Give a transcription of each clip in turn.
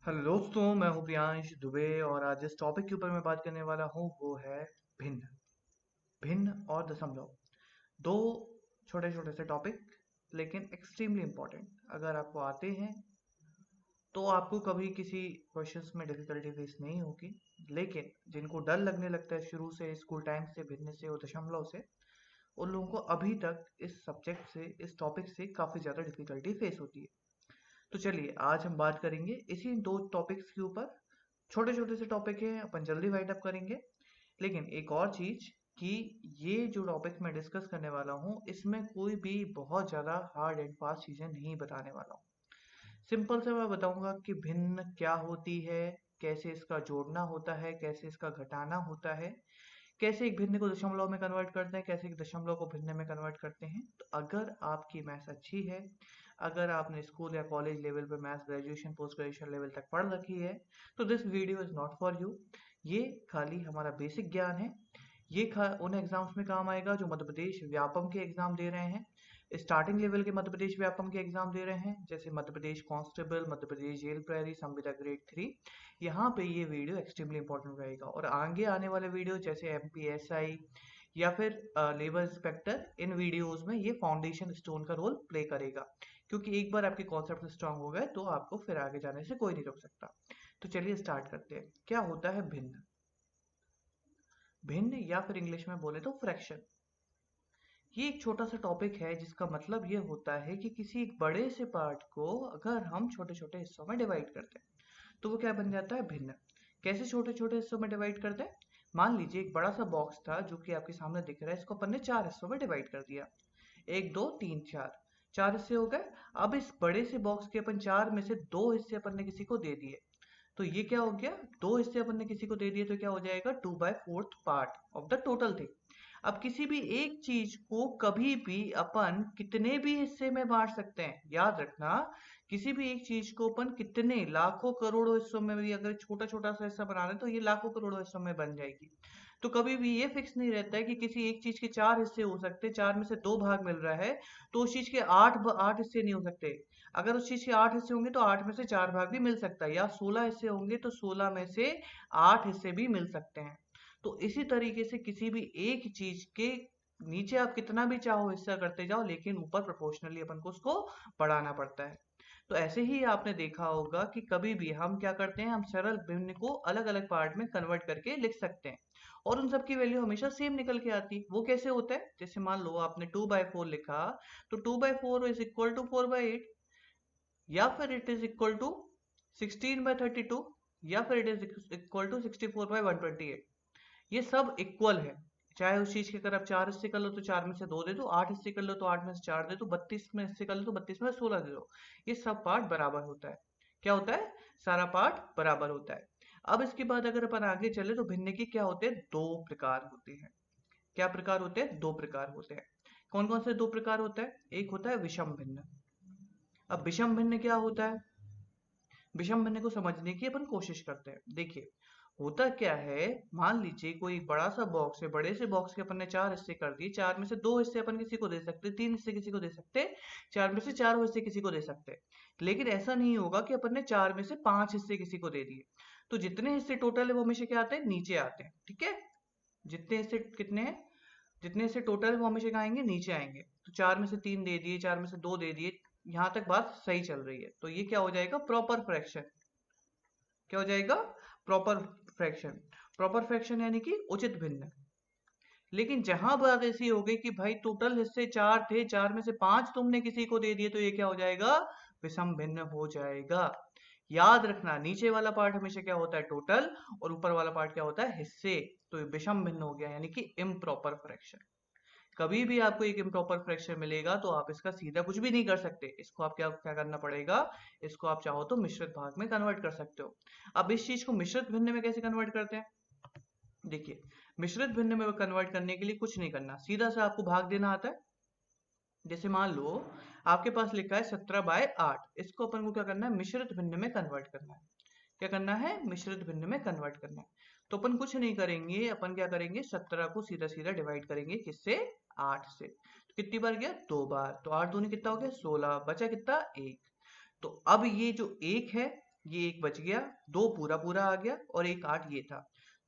Hello दोस्तों, मैं हूँ प्रियांश दुबे और आज जिस टॉपिक के ऊपर मैं बात करने वाला हूँ वो है भिन्न। भिन्न और दशमलव, दो छोटे छोटे से टॉपिक, लेकिन एक्सट्रीमली इम्पोर्टेंट। अगर आपको आते हैं तो आपको कभी किसी क्वेश्चंस में डिफिकल्टी फेस नहीं होगी, लेकिन जिनको डर लगने लगता है शुरू से, स्कूल टाइम से, भिन्न से और दशमलव से, उन लोगों को अभी तक इस सब्जेक्ट से, इस टॉपिक से काफ़ी ज़्यादा डिफिकल्टी फेस होती है। तो चलिए आज हम बात करेंगे इसी दो टॉपिक्स के ऊपर। छोटे छोटे से टॉपिक हैं, अपन जल्दी वाइंड अप करेंगे। लेकिन एक और चीज कि ये जो टॉपिक मैं डिस्कस करने वाला हूँ इसमें कोई भी बहुत ज़्यादा हार्ड एंड फास्ट चीज़ें नहीं बताने वाला हूँ। सिंपल से मैं बताऊंगा कि भिन्न क्या होती है, कैसे इसका जोड़ना होता है, कैसे इसका घटाना होता है, कैसे एक भिन्न को दशमलव में कन्वर्ट करते हैं, कैसे एक दशमलव को भिन्न में कन्वर्ट करते हैं। तो अगर आपकी मैथ्स अच्छी है, अगर आपने स्कूल या कॉलेज लेवल पे maths graduation post graduation level तक पढ़ रखी है, तो this video is not for you. ये खाली हमारा बेसिक ज्ञान है। ये उन एग्जाम्स में काम आएगा जो मध्य प्रदेश व्यापम के एग्जाम दे रहे हैं, स्टार्टिंग लेवल के मध्य प्रदेश व्यापम के एग्जाम दे रहे हैं, जैसे मध्य प्रदेश कांस्टेबल, मध्य प्रदेश जेल प्रहरी, संविदा ग्रेड 3। यहाँ पे ये वीडियो एक्सट्रीमली इंपॉर्टेंट रहेगा और आगे आने वाले वीडियो जैसे एमपीएसआई या फिर लेबर इंस्पेक्टर, इन वीडियोस में ये फाउंडेशन स्टोन का रोल प्ले करेगा, क्योंकि एक बार आपके कॉन्सेप्ट स्ट्रांग हो गए तो आपको फिर आगे जाने से कोई नहीं रोक सकता। तो चलिए स्टार्ट करते हैं। क्या होता है भिन्न? भिन्न या फिर इंग्लिश में बोले तो फ्रैक्शन, ये एक छोटा सा टॉपिक है जिसका मतलब ये होता है कि किसी एक बड़े से पार्ट को अगर हम छोटे छोटे हिस्सों में डिवाइड करते हैं तो वो क्या बन जाता है? भिन्न। कैसे छोटे छोटे हिस्सों में डिवाइड करते हैं? मान लीजिए एक बड़ा सा बॉक्स था जो कि आपके सामने दिख रहा है, इसको अपन ने चार हिस्सों में डिवाइड कर दिया। एक, दो, तीन, चार, चार हिस्से हो गए। अब इस बड़े से बॉक्स के अपन चार में से दो हिस्से अपन ने किसी को दे दिए, तो ये क्या हो गया? दो हिस्से अपन ने किसी को दे दिए तो क्या हो जाएगा? 2/4 part of the total thing. अब किसी भी एक चीज को कभी भी अपन कितने भी हिस्से में बांट सकते हैं, याद रखना। किसी भी एक चीज को अपन कितने लाखों करोड़ों हिस्सों में भी अगर छोटा छोटा सा हिस्सा बना रहे हैं तो ये लाखों करोड़ों हिस्सों में बन जाएगी। तो कभी भी ये फिक्स नहीं रहता है कि किसी एक चीज के चार हिस्से हो सकते हैं, चार में से दो भाग मिल रहा है तो उस चीज के आठ हिस्से नहीं हो सकते। अगर उस चीज के आठ हिस्से होंगे तो आठ में से चार भाग भी मिल सकता है, या 16 हिस्से होंगे तो 16 में से आठ हिस्से भी मिल सकते हैं। तो इसी तरीके से किसी भी एक चीज के नीचे आप कितना भी चाहो हिस्सा करते जाओ, लेकिन ऊपर प्रोपोर्शनली अपन को उसको बढ़ाना पड़ता है। तो ऐसे ही आपने देखा होगा कि कभी भी हम क्या करते हैं, हम सरल भिन्न को अलग अलग पार्ट में कन्वर्ट करके लिख सकते हैं और उन सब की वैल्यू हमेशा सेम निकल के आती है। वो कैसे होता है? जैसे मान लो आपने 2/4 लिखा, तो 2/4 इज इक्वल टू 4/8, या फिर इट इज इक्वल टू 16/32, या फिर इट इज इक्वल टू 64/128। ये सब इक्वल है। चाहे उस चीज के अगर आप चार हिस्से कर लो तो चार में से दो दे दो, आठ हिस्से कर लो तो आठ में से चार दे दो, 32 में हिस्से कर लो तो 32 में से 16 दे दो। ये सब पार्ट बराबर होता है। क्या होता है? सारा पार्ट बराबर होता है। अब इसके बाद अगर अपन आगे चले तो भिन्न के क्या होते हैं? दो प्रकार होते हैं। क्या प्रकार होते हैं? दो प्रकार होते हैं। कौन कौन से दो प्रकार होता है? एक होता है विषम भिन्न। अब विषम भिन्न क्या होता है? विषम भिन्न को समझने की अपन कोशिश करते हैं। देखिए, होता क्या है, मान लीजिए कोई बड़ा सा बॉक्स है, बड़े से बॉक्स के अपन ने चार हिस्से कर दिए, चार में से दो हिस्से अपन किसी को दे सकते, तीन हिस्से किसी को दे सकते, चार में से चार हिस्से किसी को दे सकते। लेकिन ऐसा नहीं होगा कि अपन ने चार में से पांच हिस्से किसी को दे दिए। तो जितने हिस्से टोटल है वो हमेशा क्या आते हैं? नीचे आते हैं। ठीक है? जितने हिस्से कितने हैं, जितने हिस्से टोटल है वो हमेशा कहाँ आएंगे? नीचे आएंगे। तो चार में से तीन दे दिए, चार में से दो दे दिए, यहाँ तक बात सही चल रही है। तो ये क्या हो जाएगा? Proper fraction. क्या हो जाएगा? Proper fraction. प्रॉपर फ्रैक्शन यानी कि उचित भिन्न। लेकिन जहां बात ऐसी हो गई कि भाई टोटल हिस्से चार थे, चार में से पांच तुमने किसी को दे दिए, तो ये क्या हो जाएगा? विषम भिन्न हो जाएगा। याद रखना, नीचे वाला पार्ट हमेशा क्या होता है? टोटल। और ऊपर वाला पार्ट क्या होता है? हिस्से। तो ये विषम भिन्न हो गया, यानी कि इम्प्रॉपर फ्रैक्शन। कभी भी आपको एक इम्प्रॉपर फ्रैक्शन मिलेगा तो आप इसका सीधा कुछ भी नहीं कर सकते, इसको आप क्या क्या करना पड़ेगा? इसको आप चाहो तो मिश्रित भाग में कन्वर्ट कर सकते हो। अब इस चीज को मिश्रित भिन्न में कैसे कन्वर्ट करते हैं? देखिए, मिश्रित भिन्न में कन्वर्ट करने के लिए कुछ नहीं करना, सीधा सा आपको भाग देना आता है। जैसे मान लो आपके पास लिखा है 17/8, इसको अपन को क्या करना है? मिश्रित भिन्न में कन्वर्ट करना है। क्या करना है? मिश्रित भिन्न में कन्वर्ट करना है। तो अपन कुछ नहीं करेंगे, अपन क्या करेंगे? 17 को सीधा सीधा डिवाइड करेंगे, किससे? 8 से। तो कितनी बार गया? दो बार। तो 8 दूनी कितना हो गया? 16। बचा कितना? एक। तो अब ये जो एक है ये 1 बच गया, 2 पूरा पूरा आ गया और 1 8 ये था।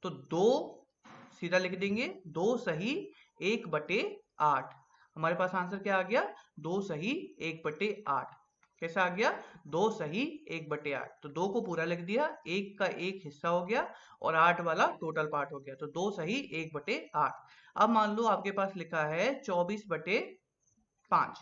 तो 2 सीधा लिख देंगे, 2 सही 1/8। हमारे पास आंसर क्या आ गया? 2 सही 1/8। कैसा आ गया? 2 सही 1/8। तो 2 को पूरा लिख दिया, 1 का 1 हिस्सा हो गया और 8 वाला टोटल पार्ट हो गया। तो 2 सही 1/8। अब मान लो आपके पास लिखा है 24/5।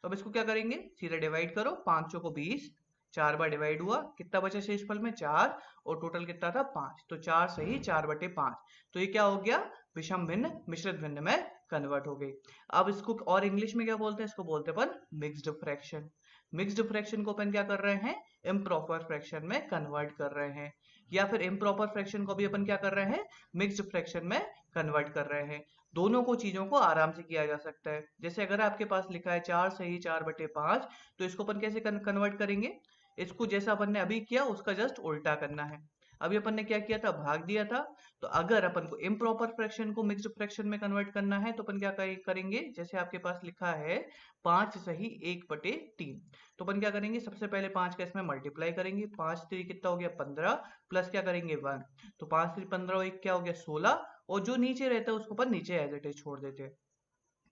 तो अब इसको क्या करेंगे? सीधे डिवाइड करो, 5 चौको 20, 4 बार डिवाइड हुआ, कितना बचा शेषफल में? 4, और टोटल कितना था? 5। तो 4 सही 4/5। तो ये क्या हो गया? विषम भिन्न मिश्रित भिन्न में कन्वर्ट हो गई। अब इसको और इंग्लिश में क्या बोलते हैं? इसको बोलते हैं अपन मिक्स्ड फ्रैक्शन। मिक्स्ड फ्रैक्शन को अपन क्या कर रहे हैं? इम्प्रॉपर फ्रैक्शन में कन्वर्ट कर रहे हैं, या फिर इम्प्रॉपर फ्रैक्शन को भी अपन क्या कर रहे हैं? मिक्स्ड फ्रैक्शन में कन्वर्ट कर रहे हैं। दोनों को चीजों को आराम से किया जा सकता है। जैसे अगर आपके पास लिखा है 4 सही 4/5, तो इसको अपन कैसे कन्वर्ट करेंगे? इसको जैसा अपन ने अभी किया उसका जस्ट उल्टा करना है। अभी अपन ने क्या किया था? भाग दिया था। तो अगर अपन को इम्प्रॉपर फ्रैक्शन को मिक्स्ड फ्रैक्शन में कन्वर्ट करना है तो अपन क्या करेंगे? जैसे आपके पास लिखा है 5 सही 1/3, तो अपन क्या करेंगे? सबसे पहले 5 का इसमें मल्टीप्लाई करेंगे। 5 3 कितना हो गया? 15, प्लस क्या करेंगे? 1। तो 5 3 15 और 1 क्या हो गया? 16, और जो नीचे रहता है उसको अपन नीचे एज इट इज छोड़ देते हैं।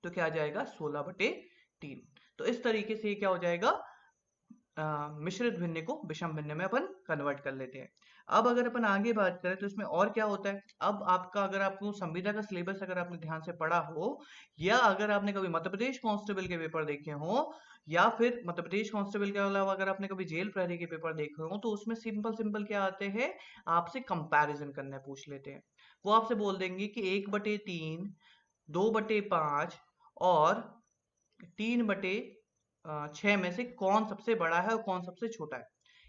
तो क्या आ जाएगा? 16/3। तो इस तरीके से ये क्या हो जाएगा? मिश्रित भिन्न को विषम भिन्न में अपन कन्वर्ट कर लेते हैं। अब अगर अपन आगे बात करें तो इसमें और क्या होता है? अब आपका, अगर आपको संविदा का सिलेबस अगर आपने ध्यान से पढ़ा हो, या अगर आपने कभी मध्य प्रदेश कांस्टेबल के पेपर देखे हो, या फिर मध्य प्रदेश कांस्टेबल के अलावा अगर आपने कभी जेल प्रहरी के पेपर देखे हो, तो उसमें सिंपल सिंपल क्या आते हैं? आपसे कंपैरिजन करने पूछ लेते हैं। वो आपसे बोल देंगे कि 1/3, 2/5 और 3/6 में से कौन सबसे बड़ा है और कौन सबसे छोटा है।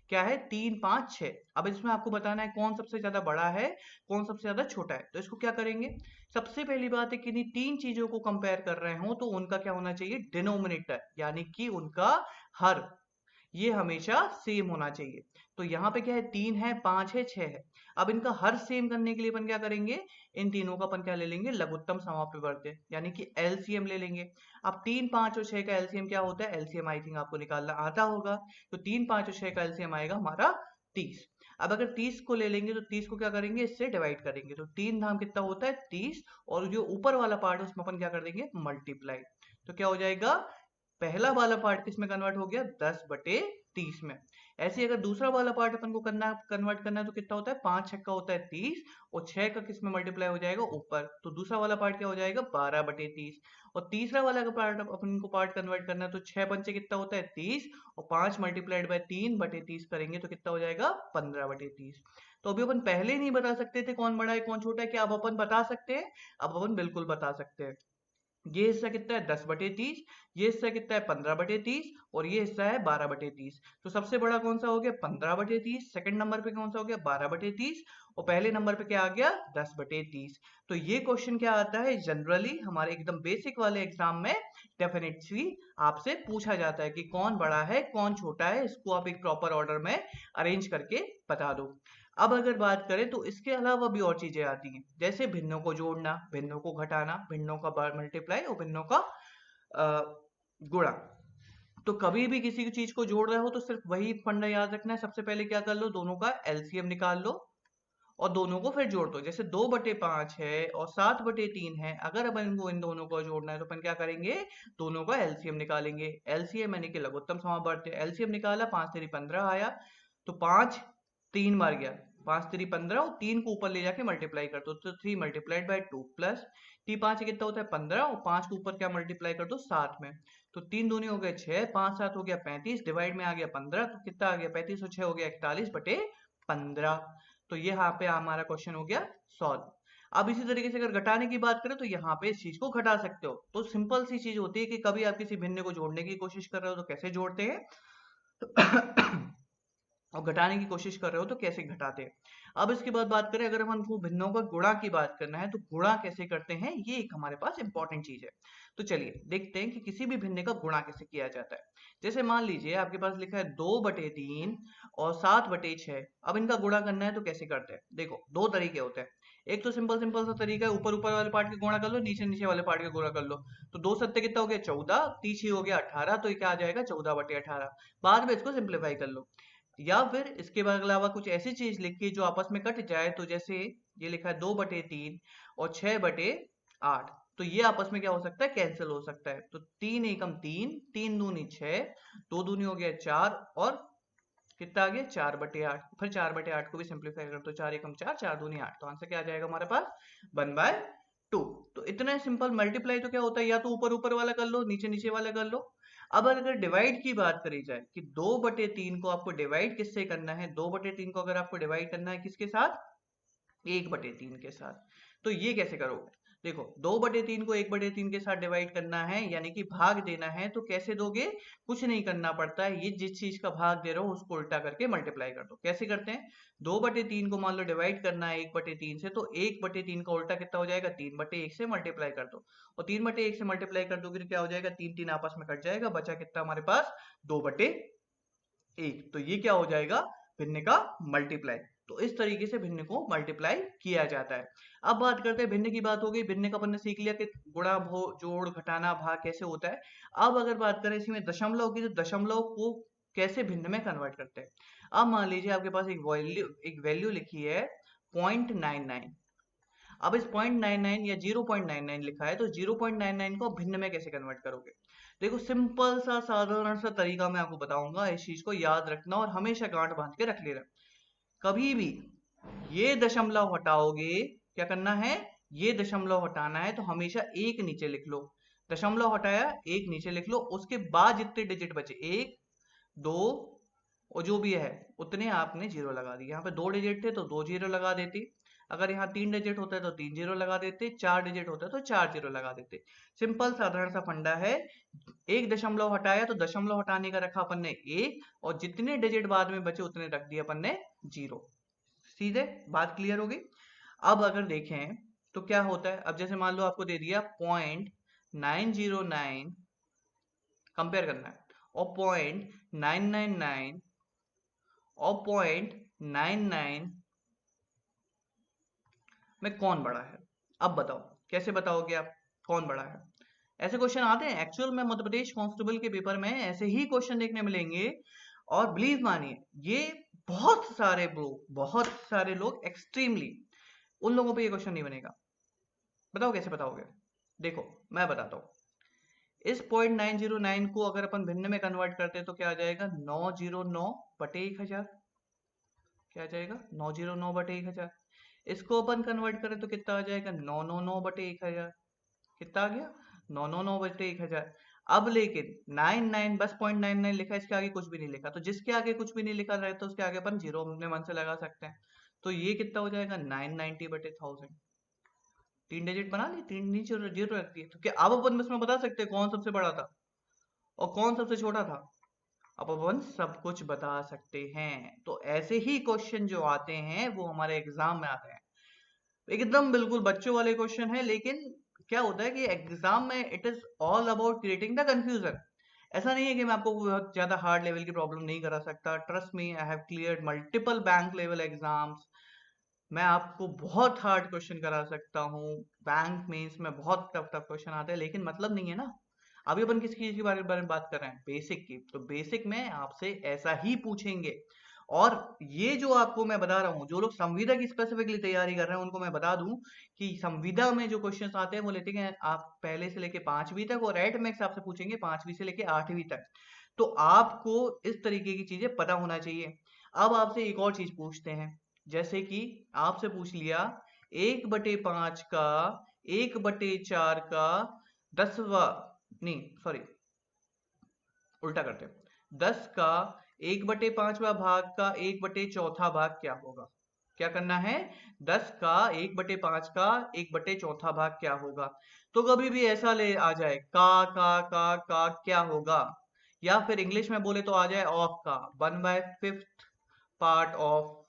क्या है? 3 5 6। अब इसमें आपको बताना है कौन सबसे ज्यादा बड़ा है, कौन सबसे ज्यादा छोटा है। तो इसको क्या करेंगे? सबसे पहली बात है कि नहीं, तीन चीजों को कंपेयर कर रहे हो तो उनका क्या होना चाहिए? डिनोमिनेटर, यानी कि उनका हर, ये हमेशा सेम होना चाहिए। तो यहाँ पे क्या है? 3 है, 5 है, 6 है। अब इनका हर सेम करने के लिए अपन क्या करेंगे? इन तीनों का अपन क्या ले लेंगे? लघुत्तम समापवर्ती, यानी कि एलसीएम ले लेंगे। अब 3 5 और 6 का एलसीएम क्या होता है? एलसीएम आई थिंक आपको निकालना आता होगा। तो 3 5 और 6 का एलसीएम आएगा हमारा 30। अब अगर 30 को ले लेंगे तो 30 को क्या करेंगे? इससे डिवाइड करेंगे। तो 3 धाम कितना होता है? 30, और जो ऊपर वाला पार्ट है उसमें अपन क्या कर देंगे? मल्टीप्लाई। तो क्या हो जाएगा? पहला वाला पार्ट किस में कन्वर्ट हो गया? 10/30 में। ऐसे ही अगर दूसरा वाला पार्ट अपन को कन्वर्ट करना है तो कितना होता है? 5 छक्का होता है 30, और 6 का किस में मल्टीप्लाई हो जाएगा? ऊपर। तो दूसरा वाला पार्ट क्या हो जाएगा? 12/30। और तीसरा वाला का पार्ट अपन को पार्ट कन्वर्ट करना है तो 6 पंचे कितना होता है? 30, और 5 मल्टीप्लाइड बाय 3/30 करेंगे तो कितना हो जाएगा? 15/30। तो अभी अपन पहले नहीं बता सकते थे कौन बड़ा है कौन छोटा है, क्या अब अपन बता सकते हैं? अब अपन बिल्कुल बता सकते हैं। ये हिस्सा कितना है? 10/30, ये हिस्सा कितना है? 15/30, और ये हिस्सा है 12/30। तो सबसे बड़ा कौन सा हो गया? 15/30। सेकंड नंबर पे कौन सा हो गया? 12/30, और पहले नंबर पे क्या आ गया? 10/30। तो ये क्वेश्चन क्या आता है? जनरली हमारे एकदम बेसिक वाले एग्जाम में डेफिनेटली आपसे पूछा जाता है कि कौन बड़ा है कौन छोटा है। इसको आप एक प्रॉपर ऑर्डर में अरेंज करके बता दो। अब अगर बात करें तो इसके अलावा भी और चीजें आती हैं, जैसे भिन्नों को जोड़ना, भिन्नों को घटाना, भिन्नों का मल्टीप्लाई और भिन्नों का गुणा। तो कभी भी किसी की चीज को जोड़ रहे हो तो सिर्फ वही फंडा याद रखना है। सबसे पहले क्या कर लो? दोनों का एलसीएम निकाल लो और दोनों को फिर जोड़ दो। जैसे 2/5 है और 7/3 है, अगर अपन इनको इन दोनों को जोड़ना है तो अपन क्या करेंगे? दोनों का एलसीएम निकालेंगे। एलसीएम यानी कि लघुत्तम समापवर्ती। एलसीएम निकाला, 5 3 15 आया, तो 5 3 बार गया, 5 3 15, और 3 को ऊपर ले जाके मल्टीप्लाई कर दो तो 3 मल्टीप्लाइड बाय 2 प्लस 3 5 कितना होता है? 15, और 5 को ऊपर क्या मल्टीप्लाई कर दो? 7 में। तो 3 दूनी हो गए 6, 5 7 हो गया 35, डिवाइड में आ गया 15, तो कितना आ गया? 35 और 6 हो गया 41/15। तो ये यहाँ पे हमारा क्वेश्चन हो गया सॉल्व। अब इसी तरीके से अगर घटाने की बात करें तो यहाँ पे इस चीज को घटा सकते हो। तो सिंपल सी चीज होती है कि कभी आप किसी भिन्न को जोड़ने की कोशिश कर रहे हो तो कैसे जोड़ते हैं और घटाने की कोशिश कर रहे हो तो कैसे घटाते हैं। अब इसके बाद बात करें, अगर हमको भिन्नों का गुणा की बात करना है तो गुणा कैसे करते हैं, ये एक हमारे पास इंपॉर्टेंट चीज है। तो चलिए देखते हैं कि किसी भी भिन्न का गुणा कैसे किया जाता है। जैसे मान लीजिए आपके पास लिखा है 2/3 और 7/6। अब इनका गुणा करना है तो कैसे करते हैं? देखो, दो तरीके होते हैं। एक तो सिंपल सिंपल सा तरीका है, ऊपर ऊपर वाले पार्ट का गुणा कर लो, नीचे नीचे वाले पार्ट का गुणा कर लो। तो 2 सत्ते कितना हो गया? 14, तीस ही हो गया 18, तो ये क्या आ जाएगा? 14/18। बाद में इसको सिंप्लीफाई कर लो। या फिर इसके अलावा कुछ ऐसी चीज लिखिए जो आपस में कट जाए। तो जैसे ये लिखा है 2/3 और 6/8, तो ये आपस में क्या हो सकता है, कैंसिल हो सकता है। तो 3 एकम 3, 3 दूनी 6, 2 दूनी हो गया 4, और कितना आ गया 4/8। फिर 4/8 को भी सिंप्लीफाई कर तो 4 एकम 4, 4 दूनी 8, तो आंसर क्या आ जाएगा हमारे पास 1/2। तो इतना सिंपल। मल्टीप्लाई तो क्या होता है, या तो ऊपर ऊपर वाला कर लो, नीचे नीचे वाला कर लो। अब अगर डिवाइड की बात करी जाए कि 2/3 को आपको डिवाइड किससे करना है, 2/3 को अगर आपको डिवाइड करना है किसके साथ, 1/3 के साथ, तो ये कैसे करोगे। देखो 2/3 को 1/3 के साथ डिवाइड करना है, यानी कि भाग देना है, तो कैसे दोगे, कुछ नहीं करना पड़ता है। ये जिस चीज का भाग दे रहे हो उसको उल्टा करके मल्टीप्लाई कर दो। कैसे करते हैं, 2/3 को मान लो डिवाइड करना है 1/3 से, तो 1/3 का उल्टा कितना हो जाएगा, 3/1 से मल्टीप्लाई कर दो। और 3/1 से मल्टीप्लाई कर दोगे तो क्या हो जाएगा, 3 3 आपस में कट जाएगा, बचा कितना हमारे पास 2/1। तो ये क्या हो जाएगा, भिन्न का मल्टीप्लाई। तो इस तरीके से भिन्न को मल्टीप्लाई किया जाता है। अब बात करते हैं, भिन्न की बात हो गई, भिन्न का अपन ने सीख लिया कि गुणा जोड़ घटाना भाग कैसे होता है। अब अगर बात करें इसी में दशमलव की, तो दशमलव को कैसे भिन्न में कन्वर्ट करते हैं। अब मान लीजिए आपके पास एक वैल्यू लिखी है 0.99। अब इस 0.99 या 0.99 लिखा है, तो 0.99 को भिन्न में कैसे कन्वर्ट करोगे। देखो सिंपल सा साधारण सा तरीका मैं आपको बताऊंगा, इस चीज को याद रखना और हमेशा गांठ बांध के रख लेना। कभी भी ये दशमलव हटाओगे, क्या करना है, ये दशमलव हटाना है, तो हमेशा एक नीचे लिख लो। दशमलव हटाया, एक नीचे लिख लो, उसके बाद जितने डिजिट बचे 1 2 और जो भी है उतने आपने जीरो लगा दिए। यहाँ पे 2 डिजिट थे तो 2 जीरो लगा देती। अगर यहाँ 3 डिजिट होता है तो 3 जीरो लगा देते। 4 डिजिट होता है तो 4 जीरो लगा देते। सिंपल साधारण सा फंडा है। एक दशमलव हटाया तो दशमलव हटाने का रखा अपन ने 1, और जितने डिजिट बाद में बचे उतने रख दिए अपन ने 0। सीधे बात क्लियर होगी। अब अगर देखें तो क्या होता है, अब जैसे मान लो आपको दे दिया 0.909, कंपेयर करना है, और 0.999 और 0.99 में कौन बड़ा है। अब बताओ कैसे बताओगे आप, कौन बड़ा है। ऐसे क्वेश्चन आते हैं एक्चुअल में, मध्य प्रदेश कांस्टेबल के पेपर में ऐसे ही क्वेश्चन देखने मिलेंगे। और बिलीव मानिए ये बहुत सारे लोग एक्सट्रीमली, उन लोगों पे ये क्वेश्चन नहीं बनेगा। बताओ कैसे बताओगे। देखो मैं बताता हूँ। इस 0.909 को अगर अपन भिन्न में कन्वर्ट करते हैं तो क्या आ जाएगा, 909/1000। क्या आ जाएगा, 909/1000। इसको अपन कन्वर्ट करें तो कितना आ जाएगा, 999/1000। कितना आ गया, 999/1000। अब लेकिन 99 बस 0.99 लिखा है, इसके आगे कुछ भी नहीं लिखा, तो जिसके आगे कुछ भी नहीं लिखा रहता उसके आगे अपन जीरो अपने मन से लगा सकते हैं। तो ये कितना हो जाएगा, 990/1000। 3 डिजिट बना ली, 3 नीचे जीरो रख दिए, तो क्या अब अपन इसमें बता सकते हैं कौन सबसे बड़ा था और कौन सबसे छोटा था। अब अपन सब कुछ बता सकते हैं। तो ऐसे ही क्वेश्चन जो आते हैं वो हमारे एग्जाम में आते हैं। एकदम बिल्कुल बच्चों वाले क्वेश्चन है, लेकिन क्या होता है कि एग्जाम में it is all about creating the confusion. ऐसा नहीं है कि मैं आपको बहुत ज्यादा हार्ड लेवल की प्रॉब्लम नहीं करा सकता। Trust me, I have cleared multiple bank level exams. मैं आपको बहुत हार्ड क्वेश्चन करा सकता हूँ। बैंक मेंस में बहुत टफ टफ क्वेश्चन आते हैं, लेकिन मतलब नहीं है ना। अभी अपन किस चीज के बारे में बात कर रहे हैं, बेसिक की। तो बेसिक में आपसे ऐसा ही पूछेंगे। और ये जो आपको मैं बता रहा हूँ, जो लोग संविदा की स्पेसिफिकली तैयारी कर रहे हैं उनको मैं बता दूं कि संविदा में जो क्वेश्चंस आते हैं वो लेते हैं आप पहले से लेके 5वीं तक, और एट मैक्स आपसे पूछेंगे 5वीं से लेके 8वीं तक। तो आपको इस तरीके की चीजें पता होना चाहिए। अब आपसे एक और चीज पूछते हैं, जैसे कि आपसे पूछ लिया 1/5 का 1/4 का 10वां, नहीं सॉरी उल्टा करते हैं, 10 का 1/5वां भाग का 1/4 भाग क्या होगा। क्या करना है, 10 का 1/5 का 1/4 भाग क्या होगा। तो कभी भी ऐसा ले आ जाए का क्या होगा, या फिर इंग्लिश में बोले तो आ जाए ऑफ का 1/5 पार्ट ऑफ,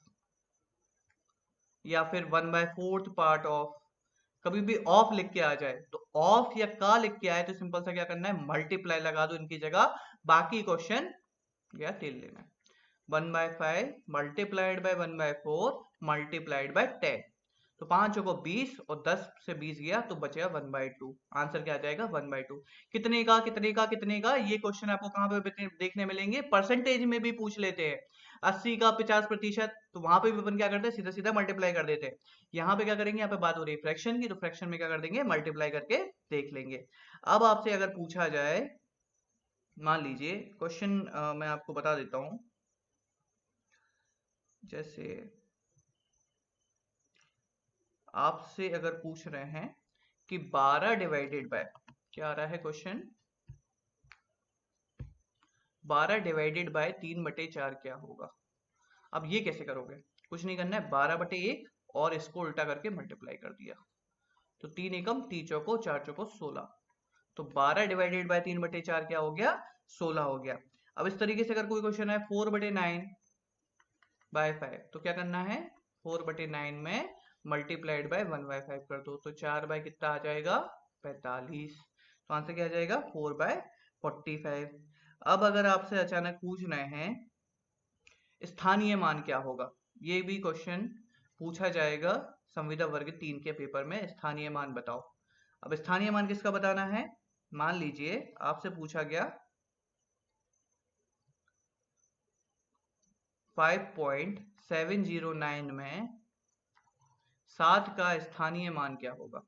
या फिर 1/4 पार्ट ऑफ। कभी भी ऑफ लिख के आ जाए, तो ऑफ या का लिख के आए तो सिंपल सा क्या करना है, मल्टीप्लाई लगा दो इनकी जगह, बाकी क्वेश्चन या टेल लेना है। 1/5 मल्टीप्लाइड बाय 1/4 मल्टीप्लाइड बाय 10। तो 5 चौको 20 और 10 से 20 गया तो बचेगा 1/2। आंसर क्या आ जाएगा 1/2। कितने का कितने का कितने का, ये क्वेश्चन आपको कहाँ पे देखने मिलेंगे, परसेंटेज में भी पूछ लेते हैं। 80 का 50%, तो वहां पे भी अपन क्या करते हैं, सीधा सीधा मल्टीप्लाई कर देते हैं। यहाँ पे क्या करेंगे, यहाँ पे बात हो रही है फ्रैक्शन की, तो फ्रैक्शन में क्या कर देंगे, मल्टीप्लाई करके देख लेंगे। अब आपसे अगर पूछा जाए, मान लीजिए क्वेश्चन मैं आपको बता देता हूं, जैसे आपसे अगर पूछ रहे हैं कि 12 डिवाइडेड बाय, क्या आ रहा है क्वेश्चन, 12 डिवाइडेड बाय 3/4 क्या होगा। अब ये कैसे करोगे, कुछ नहीं करना है, 12/1 और इसको उल्टा करके मल्टीप्लाई कर दिया, तो 3 एकम 3 चौको 4 चौको 16, तो 12 डिवाइडेड बाय 3/4 क्या हो गया, 16 हो गया। अब इस तरीके से अगर कोई क्वेश्चन है 4/9/5, तो क्या करना है, 4/9 में मल्टीप्लाइड बाय 1/5 कर दो, तो 4 बाय कितना आ जाएगा, 45। तो आंसर क्या आ जाएगा, 4/45। अब अगर आपसे अचानक पूछ रहे हैं स्थानीय मान क्या होगा, ये भी क्वेश्चन पूछा जाएगा संविदा वर्ग 3 के पेपर में, स्थानीय मान बताओ। अब स्थानीय मान किसका बताना है, मान लीजिए आपसे पूछा गया 5.709 में 7 का स्थानीय मान क्या होगा।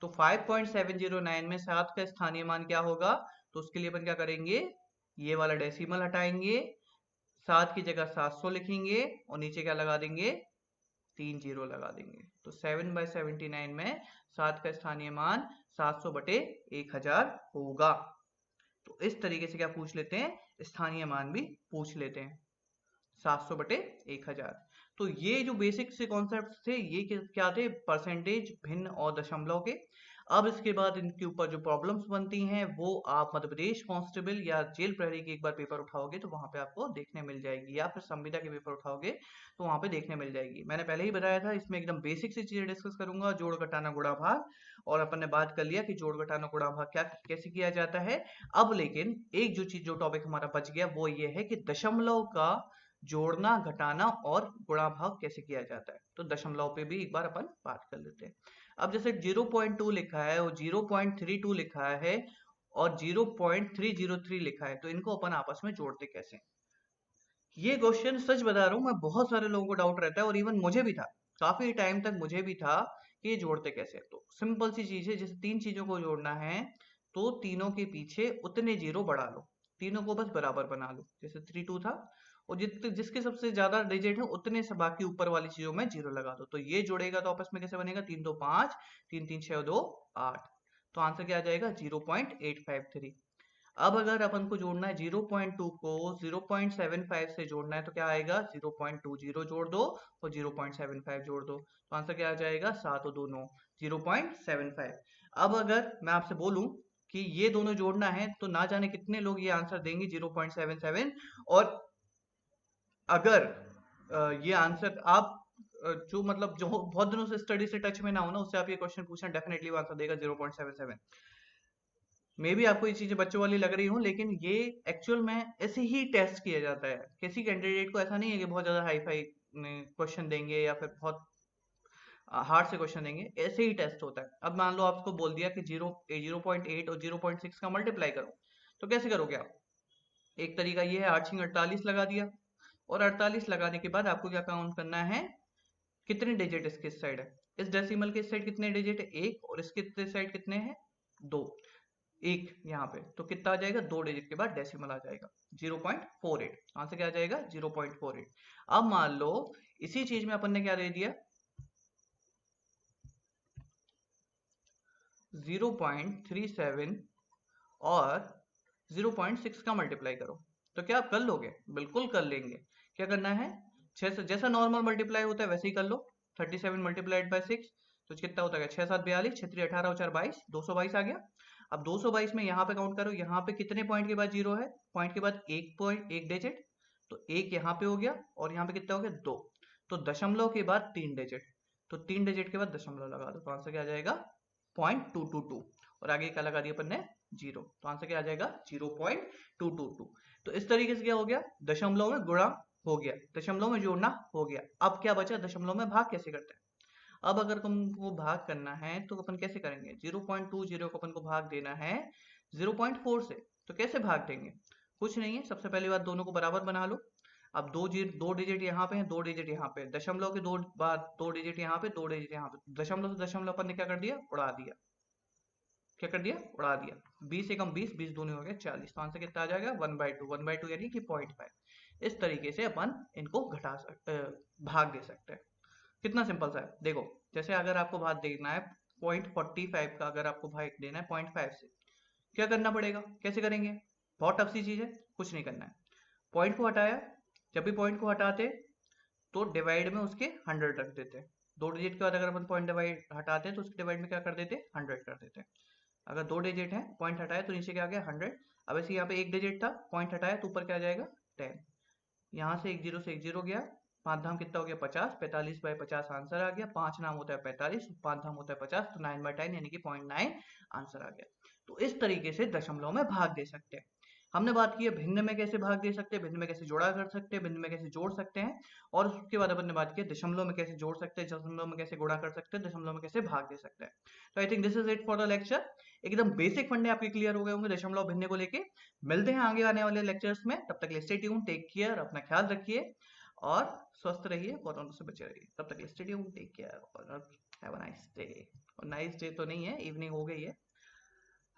तो 5.709 में 7 का स्थानीय मान क्या होगा, तो उसके लिए अपन क्या करेंगे, ये वाला डेसिमल हटाएंगे, 7 की जगह 700 लिखेंगे और नीचे क्या लगा देंगे, 3 जीरो लगा देंगे। तो 7/79 में 7 का स्थानीय मान 700/1000 होगा। तो इस तरीके से क्या पूछ लेते हैं, स्थानीय मान भी पूछ लेते हैं, 700/1000। तो ये जो बेसिक से कॉन्सेप्ट थे, ये क्या थे, परसेंटेज, भिन्न और दशमलव के। अब इसके बाद इनके ऊपर जो प्रॉब्लम्स बनती हैं वो आप मध्य प्रदेश कांस्टेबल या जेल प्रहरी के एक बार पेपर उठाओगे तो वहां पे आपको देखने मिल जाएगी, या फिर संविदा के पेपर उठाओगे तो वहां पे देखने मिल जाएगी। मैंने पहले ही बताया था इसमें एकदम बेसिक सी चीजें डिस्कस करूंगा, जोड़ घटाना गुणा भाग, और अपन ने बात कर लिया कि जोड़ घटाना गुणा भाग क्या कैसे किया जाता है। अब लेकिन एक जो टॉपिक हमारा बच गया वो ये है कि दशमलव का जोड़ना घटाना और गुणा भाग कैसे किया जाता है, तो दशमलव पे भी एक बार अपन बात कर लेते हैं। अब जैसे 0.2 लिखा है और 0.32 लिखा है और 0.303 लिखा है, तो इनको अपन आपस में जोड़ते कैसे। ये क्वेश्चन सच बता रहा हूँ मैं, बहुत सारे लोगों को डाउट रहता है और इवन मुझे भी था, काफी टाइम तक मुझे भी था कि ये जोड़ते कैसे। तो सिंपल सी चीज है, जैसे 3 चीजों को जोड़ना है तो तीनों के पीछे उतने जीरो बढ़ा लो, तीनों को बस बराबर बना लो। जैसे 32 था और जिसके सबसे ज्यादा डिजिट है उतने से बाकी ऊपर वाली चीजों में जीरो लगा दो, तो ये जोड़ेगा तो आपस में कैसे बनेगा, 3 2 5, 3 3 6 2 8। तो आंसर क्या आ जाएगा, 0.853। अब अगर अपन को जोड़ना है 0.2 को 0.75 से जोड़ना है तो क्या आएगा, 0.20 जोड़ दो और 0.75 जोड़ दो, तो आंसर क्या आ जाएगा, 7 और 2 9, 0.75। अब अगर मैं आपसे बोलूं कि ये दोनों जोड़ना है तो ना जाने कितने लोग ये आंसर देंगे 0.77। और अगर ये आंसर आप जो मतलब जो बहुत दिनों से स्टडी से टच में ना हो ना, उससे आप ये क्वेश्चन पूछना, डेफिनेटली वो आंसर देगा 0.77। मे भी आपको ये चीजें बच्चों वाली लग रही हो, लेकिन ये एक्चुअल में ऐसे ही टेस्ट किया जाता है। किसी कैंडिडेट को ऐसा नहीं है कि बहुत ज्यादा हाई फाई क्वेश्चन देंगे या फिर बहुत हार्ड से क्वेश्चन देंगे, ऐसे ही टेस्ट होता है। अब मान लो आपको बोल दिया कि 0.8 और 0.6 का मल्टीप्लाई करो, तो कैसे करोगे आप। एक तरीका ये है, 8 48 लगा दिया, और 48 लगाने के बाद आपको क्या काउंट करना है, कितने डिजिट इसके इस साइड है, इस डेसिमल के इस साइड कितने डिजिट है, एक, और इसके इस साइड कितने हैं, दो, एक यहाँ पे, तो कितना आ जाएगा, 2 डिजिट के बाद डेसिमल आ जाएगा 0.48। आंसर क्या आ जाएगा, 0.48। अब मान लो इसी चीज में अपन ने क्या दे दिया, 0.37 और 0.6 का मल्टीप्लाई करो, तो क्या आप कर लोगे, बिल्कुल कर लेंगे। क्या करना है, 6 से जैसा नॉर्मल मल्टीप्लाई होता है वैसे ही कर लो। 37 मल्टीप्लाइड बाय 6 तो कितना होता है, 6 7 42, 6 3 18 और 4 22, 222 आ गया। अब 222 में यहाँ पे काउंट करो, यहाँ पे कितने पॉइंट के बाद जीरो है, पॉइंट के बाद एक पॉइंट, एक डिजिट, तो एक यहाँ पे हो गया, और यहाँ पे कितना हो गया, 2। तो दशमलव के बाद 3 डिजिट, तो 3 डिजिट के बाद दशमलव लगा दो, तो आंसर क्या आ जाएगा, 0.222। और आगे क्या लगा दिया अपन ने, जीरो, तो आंसर क्या आ जाएगा, 0.222। तो इस तरीके से क्या हो गया, दशमलव में गुणा हो गया, दशमलव में जोड़ना हो गया। अब क्या बचा, दशमलव में भाग कैसे करते हैं। अब अगर हमको भाग करना है तो अपन कैसे करेंगे, 0.20 को अपन को भाग देना है 0.4 से। तो कैसे भाग देंगे, कुछ नहीं है, सबसे पहली बात दोनों को बराबर बना लो। अब दो डिजिट यहाँ पे हैं, दो डिजिट यहाँ पे, दशमलव के दो बाद दो डिजिट यहाँ पे, दो डिजिट यहाँ पे, दशमलव से दशमलव अपन ने क्या कर दिया, उड़ा दिया। क्या कर दिया, उड़ा दिया। 20 एकम 20, 20 दूनी हो गया 40, तो आंसर कितना आ जाएगा 1/2, 1/2 यानी कि 0.5। इस तरीके से अपन इनको भाग दे सकते हैं। कितना सिंपल सा है, देखो जैसे अगर आपको भाग देना है 0.45 का, अगर आपको भाग देना है 0.5 से, क्या करना पड़ेगा, कैसे करेंगे, बहुत टफ सी चीज है, कुछ नहीं करना है। पॉइंट को हटाया, जब भी पॉइंट को हटाते तो डिवाइड में उसके 100 रख देते। दो डिजिट के बाद अगर अपन पॉइंट डिवाइड हटाते तो उसके डिवाइड में क्या कर देते, 100 कर देते। अगर दो डिजिट है, पॉइंट हटाया तो नीचे क्या आ गया 100। अब ऐसे यहाँ पे एक डिजिट था, पॉइंट हटाया तो ऊपर क्या आ जाएगा 10। यहाँ से एक जीरो गया, 5 धाम कितना हो गया 50, 45/50 आंसर आ गया। 5 नाम होता है 45, 5 धाम होता है 50, तो 9/10 यानी कि 0.9 आंसर आ गया। तो इस तरीके से दशमलव में भाग दे सकते हैं। हमने बात की है भिन्न में कैसे भाग दे सकते हैं, भिन्न में कैसे जोड़ा कर सकते हैं, भिन्न में कैसे जोड़ सकते हैं, और उसके बाद अपन ने बात की दशमलव में कैसे जोड़ सकते हैं, दशमलव में कैसे गुणा कर सकते हैं, दशमलव में कैसे भाग दे सकते हैं। तो I think this is it for the lecture. एकदम बेसिक फंडे आपके क्लियर हो गए होंगे दशमलव भिन्न को लेके। मिलते हैं आगे आने वाले लेक्चर्स में, तब तक स्टे ट्यून, टेक केयर, अपना ख्याल रखिए और स्वस्थ रहिए, कोरोना से बचे रहिए। तब तक स्टे ट्यून, टेक केयर और हैव अ नाइस डे। और नाइस डे तो नहीं है, इवनिंग हो गई है,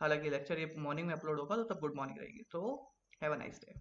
हालांकि लेक्चर ये मॉर्निंग में अपलोड होगा तो तब गुड मॉर्निंग रहेगी। तो हैव अ नाइस डे।